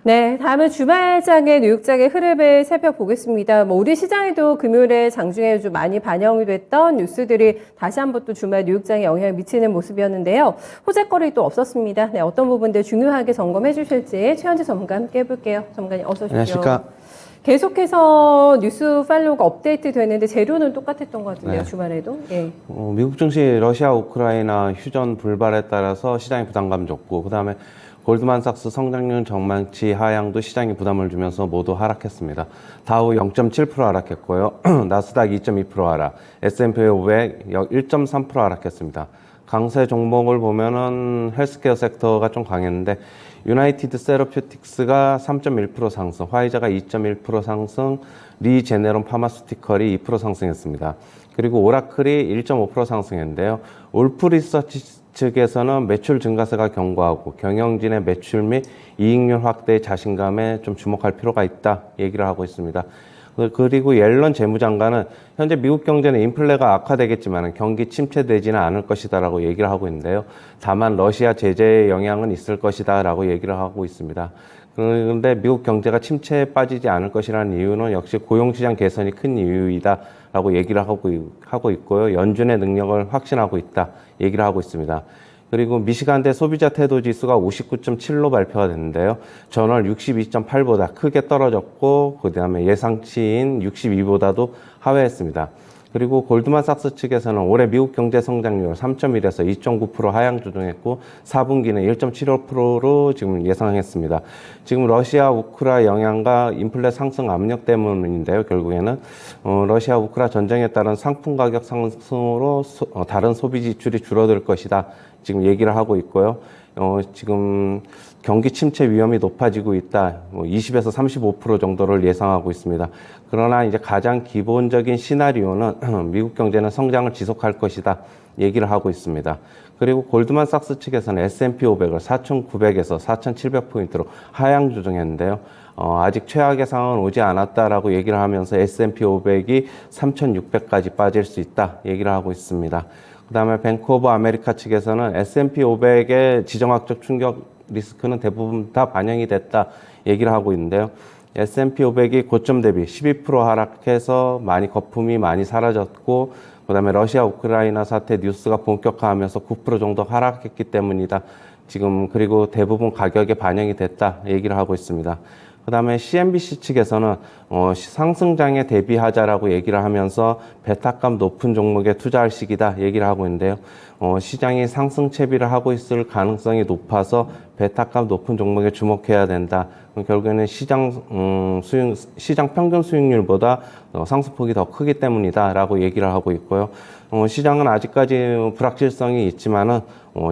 네, 다음은 주말장의 뉴욕장의 흐름을 살펴보겠습니다. 우리 시장에도 금요일에 장중에 좀 많이 반영이 됐던 뉴스들이 다시 한번 또 주말 뉴욕장에 영향을 미치는 모습이었는데요. 호재거리 또 없었습니다. 네, 어떤 부분들 중요하게 점검해 주실지 최현지 전문가 함께 해볼게요. 전문가님 어서 오십시오. 안녕하십니까. 계속해서 뉴스 팔로우가 업데이트 되는데 재료는 똑같았던 것 같은데요. 네. 주말에도. 예. 미국 증시 러시아 우크라이나 휴전 불발에 따라서 시장이 부담감 줬고, 그 다음에 골드만삭스 성장률 전망치 하향도 시장에 부담을 주면서 모두 하락했습니다. 다우 0.7% 하락했고요. 나스닥 2.2% 하락, S&P 500 1.3% 하락했습니다. 강세 종목을 보면은 헬스케어 섹터가 좀 강했는데, 유나이티드 세러퓨틱스가 3.1% 상승, 화이자가 2.1% 상승, 리제네론 파마스티컬이 2% 상승했습니다. 그리고 오라클이 1.5% 상승했는데요. 울프 리서치 측에서는 매출 증가세가 견고하고 경영진의 매출 및 이익률 확대의 자신감에 좀 주목할 필요가 있다 얘기를 하고 있습니다. 그리고 옐런 재무장관은 현재 미국 경제는 인플레가 악화되겠지만 경기 침체되지는 않을 것이다라고 얘기를 하고 있는데요. 다만 러시아 제재의 영향은 있을 것이다라고 얘기를 하고 있습니다. 그런데 미국 경제가 침체에 빠지지 않을 것이라는 이유는 역시 고용시장 개선이 큰 이유이다라고 얘기를 하고 있고요. 연준의 능력을 확신하고 있다 얘기를 하고 있습니다. 그리고 미시간대 소비자 태도 지수가 59.7로 발표가 됐는데요. 전월 62.8보다 크게 떨어졌고, 그 다음에 예상치인 62보다도 하회했습니다. 그리고 골드만삭스 측에서는 올해 미국 경제 성장률 3.1에서 2.9% 하향 조정했고 4분기는 1.75%로 지금 예상했습니다. 지금 러시아 우크라 영향과 인플레 상승 압력 때문인데요. 결국에는 러시아 우크라 전쟁에 따른 상품 가격 상승으로 다른 소비 지출이 줄어들 것이다. 지금 얘기를 하고 있고요. 지금 경기 침체 위험이 높아지고 있다. 20에서 35% 정도를 예상하고 있습니다. 그러나 이제 가장 기본적인 시나리오는 미국 경제는 성장을 지속할 것이다. 얘기를 하고 있습니다. 그리고 골드만삭스 측에서는 S&P 500을 4,900에서 4,700포인트로 하향 조정했는데요. 아직 최악의 상황은 오지 않았다라고 얘기를 하면서 S&P 500이 3,600까지 빠질 수 있다. 얘기를 하고 있습니다. 그 다음에 뱅크 오브 아메리카 측에서는 S&P 500의 지정학적 충격 리스크는 대부분 다 반영이 됐다 얘기를 하고 있는데요. S&P 500이 고점 대비 12% 하락해서 거품이 많이 사라졌고, 그 다음에 러시아 우크라이나 사태 뉴스가 본격화하면서 9% 정도 하락했기 때문이다. 지금 그리고 대부분 가격에 반영이 됐다 얘기를 하고 있습니다. 그 다음에 CNBC 측에서는 상승장에 대비하자라고 얘기를 하면서 베타감 높은 종목에 투자할 시기다 얘기를 하고 있는데요. 시장이 상승 채비를 하고 있을 가능성이 높아서 베타감 높은 종목에 주목해야 된다. 결국에는 시장 평균 수익률보다 상승폭이 더 크기 때문이다라고 얘기를 하고 있고요. 시장은 아직까지 불확실성이 있지만은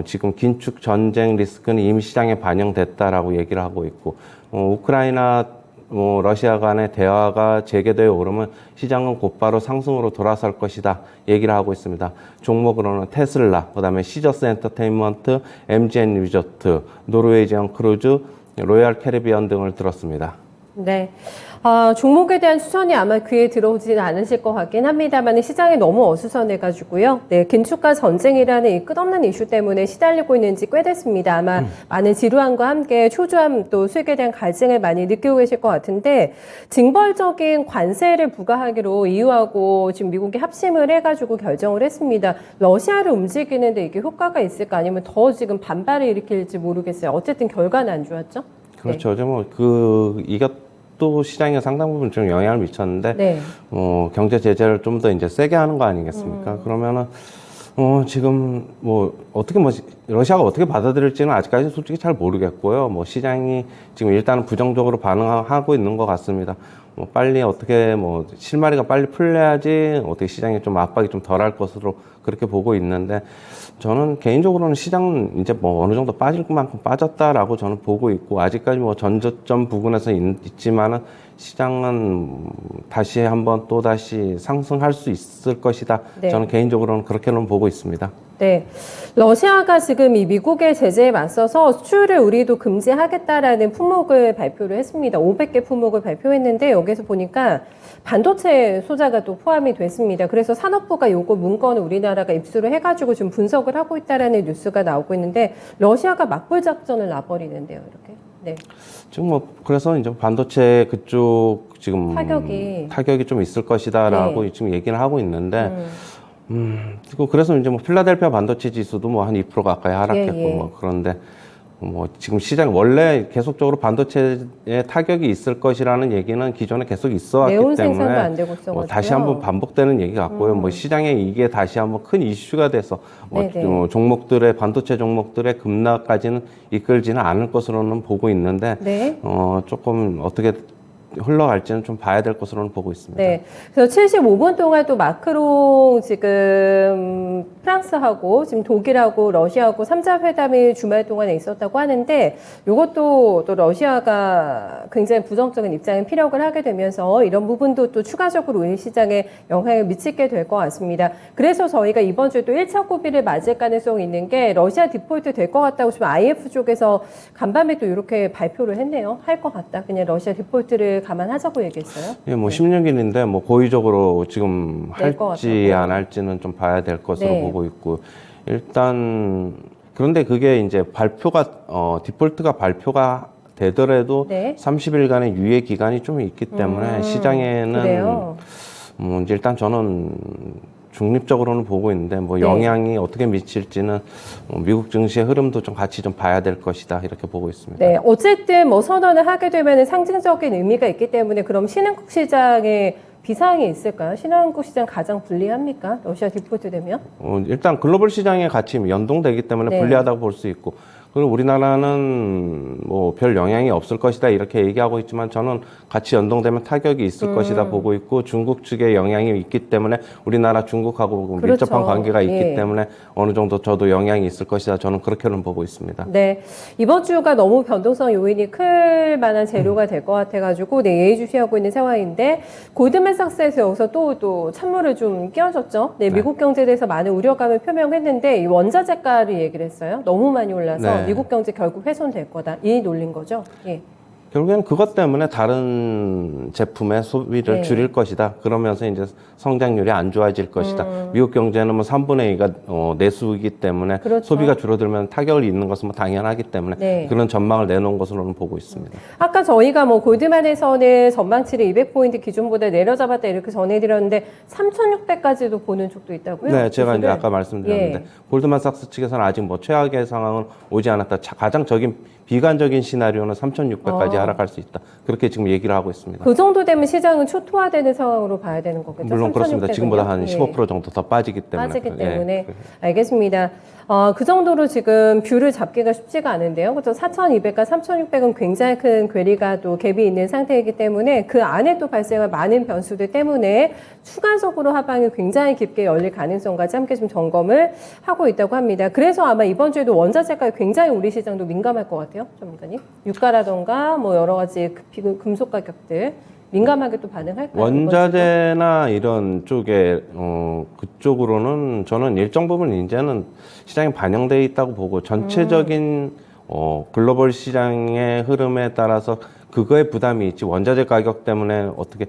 지금 긴축 전쟁 리스크는 이미 시장에 반영됐다라고 얘기를 하고 있고, 우크라이나 러시아 간의 대화가 재개되어 오르면 시장은 곧바로 상승으로 돌아설 것이다 얘기를 하고 있습니다. 종목으로는 테슬라, 그다음에 시저스 엔터테인먼트, MGN 리조트, 노르웨이지언 크루즈, 로얄 캐리비안 등을 들었습니다. 네. 종목에 대한 추천이 아마 귀에 들어오지는 않으실 것 같긴 합니다만 시장이 너무 어수선해가지고요. 네, 긴축과 전쟁이라는 이 끝없는 이슈 때문에 시달리고 있는 지 꽤 됐습니다. 아마 많은 지루함과 함께 초조함 또 수익에 대한 갈증을 많이 느끼고 계실 것 같은데 징벌적인 관세를 부과하기로 EU하고 지금 미국이 합심을 해가지고 결정을 했습니다. 러시아를 움직이는데 이게 효과가 있을까 아니면 더 지금 반발을 일으킬지 모르겠어요. 어쨌든 결과는 안 좋았죠? 그렇죠. 네. 이것도 시장에 상당 부분 좀 영향을 미쳤는데, 네. 경제 제재를 좀 더 이제 세게 하는 거 아니겠습니까? 그러면은, 지금 러시아가 어떻게 받아들일지는 아직까지 솔직히 잘 모르겠고요. 시장이 지금 일단은 부정적으로 반응하고 있는 것 같습니다. 빨리 실마리가 빨리 풀려야지 어떻게 시장이 좀 압박이 좀 덜할 것으로 그렇게 보고 있는데, 저는 개인적으로는 시장은 이제 어느 정도 빠질 만큼 빠졌다라고 저는 보고 있고, 아직까지 전저점 부근에서 있지만은 시장은 다시 한번 또 다시 상승할 수 있을 것이다. 네. 저는 개인적으로는 그렇게는 보고 있습니다. 네. 러시아가 지금 이 미국의 제재에 맞서서 수출을 우리도 금지하겠다라는 품목을 발표를 했습니다. 500개 품목을 발표했는데 여기서 보니까 반도체 소자가 또 포함이 됐습니다. 그래서 산업부가 요거 문건을 우리나라가 입수를 해가지고 지금 분석을 하고 있다라는 뉴스가 나오고 있는데 러시아가 맞불 작전을 놔버리는데요, 이렇게. 네. 지금 뭐 그래서 이제 반도체 그쪽 지금 타격이 좀 있을 것이다라고 네. 지금 얘기를 하고 있는데 그리고 그래서 이제 뭐 필라델피아 반도체 지수도 뭐 한 2% 가까이 하락했고 예, 예. 뭐 그런데 뭐 지금 시장 원래 계속적으로 반도체에 타격이 있을 것이라는 얘기는 기존에 계속 있어왔기 내온 생산도 때문에 안 되고 있어가지고요. 뭐 다시 한번 반복되는 얘기 같고요. 뭐 시장에 이게 다시 한번 큰 이슈가 돼서 뭐 네네. 종목들의 반도체 종목들의 급락까지는 이끌지는 않을 것으로는 보고 있는데 네. 조금 어떻게 흘러갈지는 좀 봐야 될 것으로는 보고 있습니다. 네. 그래서 75분 동안 또 마크롱 지금 프랑스하고 지금 독일하고 러시아하고 3자 회담이 주말 동안에 있었다고 하는데 이것도 또 러시아가 굉장히 부정적인 입장에 피력을 하게 되면서 이런 부분도 또 추가적으로 우리 시장에 영향을 미치게 될 것 같습니다. 그래서 저희가 이번 주에 또 1차 고비를 맞을 가능성이 있는 게 러시아 디폴트 될 것 같다고 지금 IF 쪽에서 간밤에 또 이렇게 발표를 했네요. 할 것 같다. 그냥 러시아 디폴트를 감안하자고 얘기했어요. 예, 뭐 16일인데 뭐 고의적으로 지금 낼것 할지 같다고요? 안 할지는 좀 봐야 될 것으로 네. 보고 있고 일단 그런데 그게 이제 디폴트가 발표가 되더라도 네. 30일간의 유예 기간이 좀 있기 때문에 시장에는 그래요. 이제 일단 저는 중립적으로는 보고 있는데 뭐 네. 영향이 어떻게 미칠지는 미국 증시의 흐름도 좀 같이 좀 봐야 될 것이다 이렇게 보고 있습니다. 네, 어쨌든 뭐 선언을 하게 되면 상징적인 의미가 있기 때문에 그럼 신흥국 시장에 비상이 있을까요? 신흥국 시장 가장 불리합니까? 러시아 디폴트 되면? 일단 글로벌 시장의 가치 연동되기 때문에 네. 불리하다고 볼 수 있고 그리고 우리나라는 뭐 별 영향이 없을 것이다 이렇게 얘기하고 있지만 저는 같이 연동되면 타격이 있을 것이다 보고 있고 중국 측에 영향이 있기 때문에 우리나라 중국하고 그렇죠. 밀접한 관계가 있기 예. 때문에 어느 정도 저도 영향이 있을 것이다 저는 그렇게는 보고 있습니다. 네, 이번 주가 너무 변동성 요인이 클 만한 재료가 될 것 같아가지고 네, 예의주시하고 있는 상황인데 골드맨삭스에서 여기서 또 찬물을 좀 끼얹었죠. 네, 미국 경제에 대해서 많은 우려감을 표명했는데 이 원자재가를 얘기를 했어요. 너무 많이 올라서 네. 미국 경제 결국 훼손될 거다. 이 논린 거죠. 예. 결국에는 그것 때문에 다른 제품의 소비를 네. 줄일 것이다. 그러면서 이제 성장률이 안 좋아질 것이다. 미국 경제는 뭐 3분의 2가 내수이기 때문에 그렇죠. 소비가 줄어들면 타격을 입는 것은 뭐 당연하기 때문에 네. 그런 전망을 내놓은 것으로는 보고 있습니다. 아까 저희가 뭐 골드만에서는 전망치를 200포인트 기준보다 내려잡았다 이렇게 전해드렸는데 3,600까지도 보는 쪽도 있다고요? 네, 제가 이제 기술을? 아까 말씀드렸는데 예. 골드만삭스 측에서는 아직 뭐 최악의 상황은 오지 않았다. 가장 비관적인 시나리오는 3,600까지 하락할 수 있다. 그렇게 지금 얘기를 하고 있습니다. 그 정도 되면 시장은 초토화되는 상황으로 봐야 되는 거겠죠? 물론 그렇습니다. 3,600 지금보다 은요? 한 예. 15% 정도 더 빠지기 때문에. 빠지기 예. 때문에 알겠습니다. 그 정도로 지금 뷰를 잡기가 쉽지가 않은데요. 그렇죠? 4,200과 3,600은 굉장히 큰 괴리가 또 갭이 있는 상태이기 때문에 그 안에 또 발생할 많은 변수들 때문에 추가적으로 하방이 굉장히 깊게 열릴 가능성까지 함께 좀 점검을 하고 있다고 합니다. 그래서 아마 이번 주에도 원자재가에 굉장히 우리 시장도 민감할 것 같아요, 전문가님. 유가라던가 뭐 여러 가지 금속 가격들. 민감하게 또 반응할까요? 원자재나 이런 쪽에 그쪽으로는 저는 일정 부분 이제는 시장에 반영돼 있다고 보고 전체적인 글로벌 시장의 흐름에 따라서 그거에 부담이 있지 원자재 가격 때문에 어떻게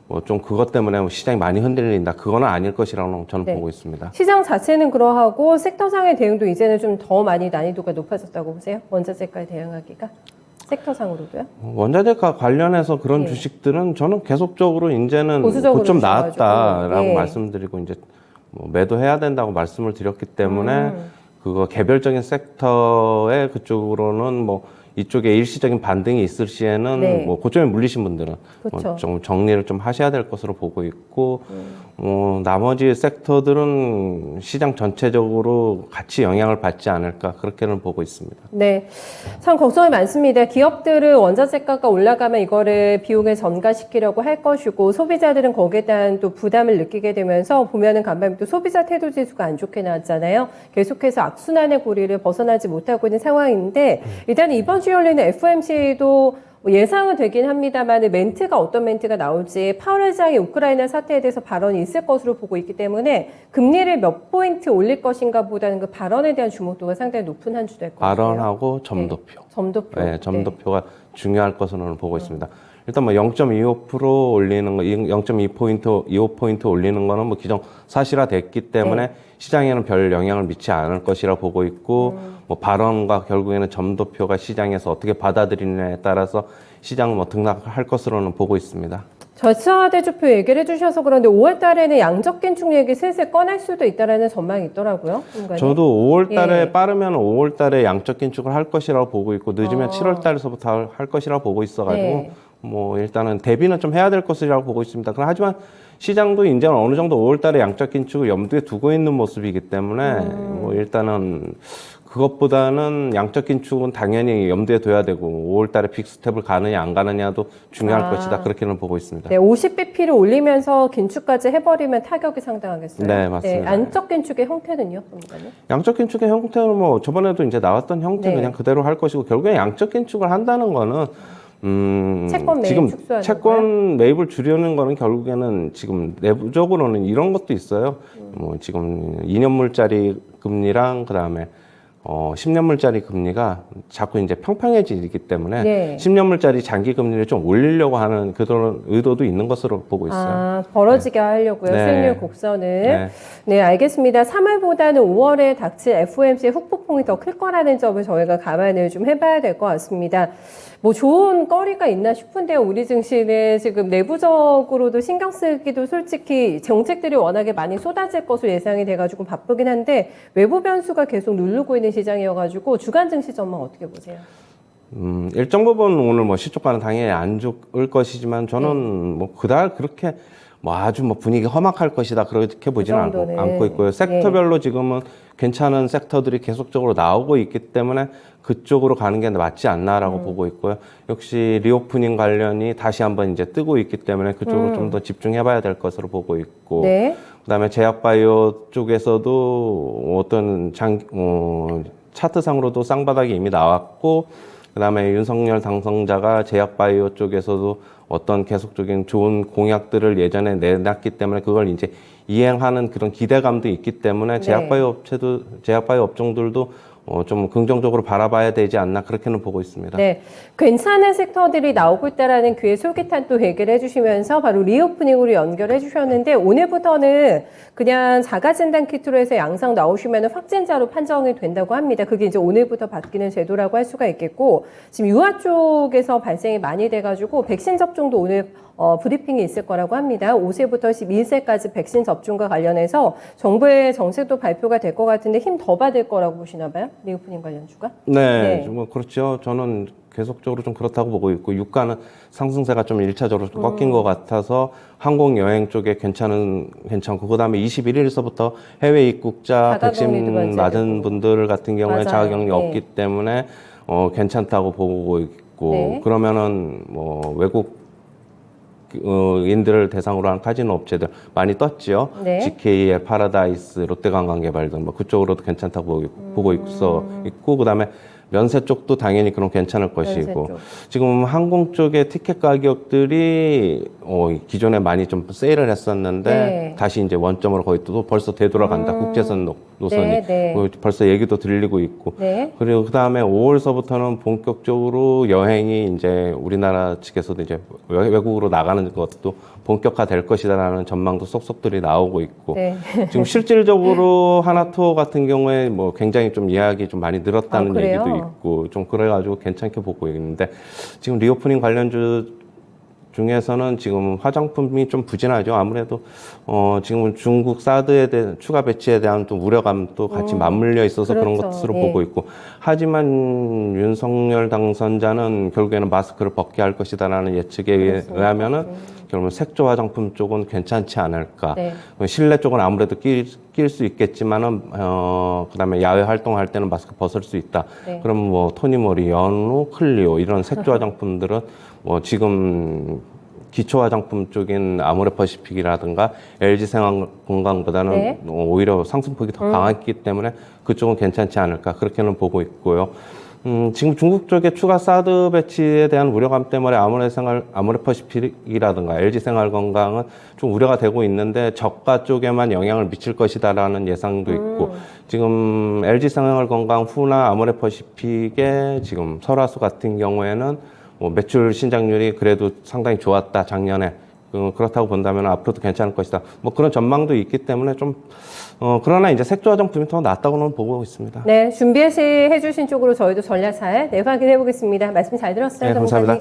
뭐 좀 그것 때문에 시장이 많이 흔들린다 그거는 아닐 것이라고 저는 네. 보고 있습니다. 시장 자체는 그러하고 섹터상의 대응도 이제는 좀 더 많이 난이도가 높아졌다고 보세요? 원자재가에 대응하기가? 섹터상으로도요? 원자재가 관련해서 그런 예. 주식들은 저는 계속적으로 이제는 보수적으로 고점 주셔가지고. 나왔다라고 예. 말씀드리고 이제 뭐 매도해야 된다고 말씀을 드렸기 때문에 그거 개별적인 섹터의 그쪽으로는 뭐 이쪽에 일시적인 반등이 있을 시에는 네. 뭐 고점에 물리신 분들은 그렇죠. 좀 정리를 좀 하셔야 될 것으로 보고 있고 나머지 섹터들은 시장 전체적으로 같이 영향을 받지 않을까 그렇게는 보고 있습니다. 네. 참 걱정이 많습니다. 기업들은 원자재가가 올라가면 이거를 비용에 전가시키려고 할 것이고 소비자들은 거기에 대한 또 부담을 느끼게 되면서 보면은 간밤에 또 소비자 태도 지수가 안 좋게 나왔잖아요. 계속해서 악순환의 고리를 벗어나지 못하고 있는 상황인데 일단 이번 주에 열리는 FOMC도 예상은 되긴 합니다만 멘트가 어떤 멘트가 나올지 파월 의장이 우크라이나 사태에 대해서 발언이 있을 것으로 보고 있기 때문에 금리를 몇 포인트 올릴 것인가 보다는 그 발언에 대한 주목도가 상당히 높은 한 주 될 것 같아요. 발언하고 점도표. 점도표. 네, 점도표가 중요할 것으로는 보고 있습니다. 일단 뭐 0.25% 올리는 거, 0.2포인트 올리는 거는 뭐 기존 사실화됐기 때문에 시장에는 별 영향을 미치지 않을 것이라 보고 있고, 뭐 발언과 결국에는 점도표가 시장에서 어떻게 받아들이느냐에 따라서 시장은 뭐 등락할 것으로는 보고 있습니다. 저차대주표 얘기를 해주셔서 그런데 5월 달에는 양적 긴축 얘기 슬슬 꺼낼 수도 있다라는 전망이 있더라고요. 인간이. 저도 5월 달에 예. 빠르면 5월 달에 양적 긴축을 할 것이라고 보고 있고, 늦으면 7월 달에서부터 할 것이라고 보고 있어가지고, 네. 뭐 일단은 대비는 좀 해야 될 것이라고 보고 있습니다. 하지만 시장도 이제 어느 정도 5월 달에 양적 긴축을 염두에 두고 있는 모습이기 때문에 뭐 일단은 그것보다는 양적 긴축은 당연히 염두에 둬야 되고 5월 달에 빅스텝을 가느냐 안 가느냐도 중요할 것이다. 그렇게는 보고 있습니다. 네, 50bp를 올리면서 긴축까지 해버리면 타격이 상당하겠어요. 네, 맞습니다. 안적 긴축의 형태는요? 그러니까요? 양적 긴축의 형태는 뭐 저번에도 이제 나왔던 형태 네. 그냥 그대로 할 것이고 결국에 양적 긴축을 한다는 거는 채권 매입 지금 축소하는 채권 매입을 줄이는 거는 결국에는 지금 내부적으로는 이런 것도 있어요. 뭐 지금 2년물짜리 금리랑 그다음에 10년물짜리 금리가 자꾸 이제 평평해지기 때문에 네. 10년물짜리 장기 금리를 좀 올리려고 하는 그런 의도도 있는 것으로 보고 있어요. 아, 벌어지게 하려고요. 네. 수익률 곡선을. 네. 네, 알겠습니다. 3월보다는 5월에 닥칠 FOMC의 훅폭풍이 더 클 거라는 점을 저희가 감안을 좀 해봐야 될 것 같습니다. 뭐 좋은 거리가 있나 싶은데요. 우리 증시는 지금 내부적으로도 신경 쓰기도 솔직히 정책들이 워낙에 많이 쏟아질 것으로 예상이 돼가지고 바쁘긴 한데 외부 변수가 계속 누르고 있는 시장이어가지고 주간 증시 전망 어떻게 보세요? 일정 부분 오늘 뭐 시초가는 당연히 안 좋을 것이지만 저는 뭐 그달 그렇게 뭐 아주 뭐 분위기 험악할 것이다 그렇게 보지는 정도는. 않고 있고요. 섹터별로 지금은 괜찮은 섹터들이 계속적으로 나오고 있기 때문에 그쪽으로 가는 게 맞지 않나라고 보고 있고요. 역시 리오프닝 관련이 다시 한번 이제 뜨고 있기 때문에 그쪽으로 좀 더 집중해봐야 될 것으로 보고 있고. 네. 그다음에 제약바이오 쪽에서도 어떤 차트상으로도 쌍바닥이 이미 나왔고, 그다음에 윤석열 당선자가 제약바이오 쪽에서도 어떤 계속적인 좋은 공약들을 예전에 내놨기 때문에 그걸 이제 이행하는 그런 기대감도 있기 때문에 제약바이오 업종들도 좀 긍정적으로 바라봐야 되지 않나 그렇게는 보고 있습니다. 네, 괜찮은 섹터들이 나오고 있다라는 그의 솔깃한 또 얘기를 해주시면서 바로 리오프닝으로 연결해 주셨는데 오늘부터는 그냥 자가진단 키트로 해서 양상 나오시면 확진자로 판정이 된다고 합니다. 그게 이제 오늘부터 바뀌는 제도라고 할 수가 있겠고 지금 유아 쪽에서 발생이 많이 돼가지고 백신 접종도 오늘 브리핑이 있을 거라고 합니다. 5세부터 12세까지 백신 접종과 관련해서 정부의 정책도 발표가 될 것 같은데 힘 더 받을 거라고 보시나 봐요? 리오프닝 관련주가? 네, 뭐 그렇죠. 저는 계속적으로 좀 그렇다고 보고 있고 유가는 상승세가 좀 1차적으로 좀 꺾인 것 같아서 항공 여행 쪽에 괜찮고 그다음에 21일서부터 해외 입국자 백신 맞은 분들 같은 경우에 맞아요. 자가격리 네. 없기 때문에 괜찮다고 보고 있고 네. 그러면은 뭐 외국 인들을 대상으로 한 카지노 업체들 많이 떴지요. 네. GK의 파라다이스, 롯데관광개발 등 뭐 그쪽으로도 괜찮다고 보고 있고 그다음에 면세 쪽도 당연히 그럼 괜찮을 것이고 쪽. 지금 항공 쪽의 티켓 가격들이 기존에 많이 좀 세일을 했었는데 네. 다시 이제 원점으로 거의 또 벌써 되돌아간다. 국제선 노선이 네, 네. 벌써 얘기도 들리고 있고 네. 그리고 그다음에 5월서부터는 본격적으로 여행이 이제 우리나라 측에서도 이제 외국으로 나가는 것도 본격화될 것이다라는 전망도 쏙쏙들이 나오고 있고 네. 지금 실질적으로 하나투어 같은 경우에 뭐 굉장히 좀 예약이 좀 많이 늘었다는 그래요? 얘기도 있고 좀 그래가지고 괜찮게 보고 있는데 지금 리오프닝 관련주 중에서는 지금 화장품이 좀 부진하죠. 아무래도 지금 중국 사드에 대한 추가 배치에 대한 또 우려감도 같이 맞물려 있어서 그런 그렇죠. 것으로 예. 보고 있고 하지만 윤석열 당선자는 결국에는 마스크를 벗게 할 것이다라는 예측에 의하면은 결국은 색조 화장품 쪽은 괜찮지 않을까. 네. 실내 쪽은 아무래도 낄 수 있겠지만은 그다음에 야외 활동할 때는 마스크 벗을 수 있다. 네. 그럼 뭐 토니모리, 연우, 클리오 이런 색조 화장품들은 뭐 지금 기초 화장품 쪽인 아모레퍼시픽이라든가 LG 생활건강보다는 네. 오히려 상승폭이 더 강했기 때문에 그쪽은 괜찮지 않을까 그렇게는 보고 있고요. 지금 중국 쪽에 추가 사드 배치에 대한 우려감 때문에 아모레퍼시픽이라든가 LG 생활건강은 좀 우려가 되고 있는데 저가 쪽에만 영향을 미칠 것이다라는 예상도 있고 지금 LG 생활건강 후나 아모레퍼시픽의 지금 설화수 같은 경우에는 매출 신장률이 그래도 상당히 좋았다 작년에. 그렇다고 본다면 앞으로도 괜찮을 것이다. 뭐 그런 전망도 있기 때문에 좀 그러나 이제 색조 화장품이 더 낫다고는 보고 있습니다. 네, 준비해주신 쪽으로 저희도 전략 잘 확인해 보겠습니다. 말씀 잘 들었어요. 네, 감사합니다.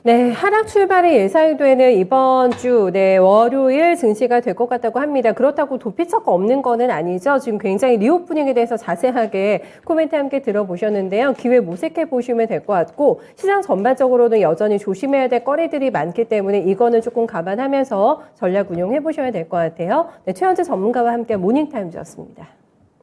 네, 하락 출발이 예상이 되는 이번 주, 월요일 증시가 될 것 같다고 합니다. 그렇다고 도피처가 없는 거는 아니죠. 지금 굉장히 리오프닝에 대해서 자세하게 코멘트 함께 들어보셨는데요. 기회 모색해 보시면 될 것 같고, 시장 전반적으로는 여전히 조심해야 될 거리들이 많기 때문에 이거는 조금 감안하면서 전략 운용해 보셔야 될 것 같아요. 네, 최현재 전문가와 함께 모닝타임즈였습니다.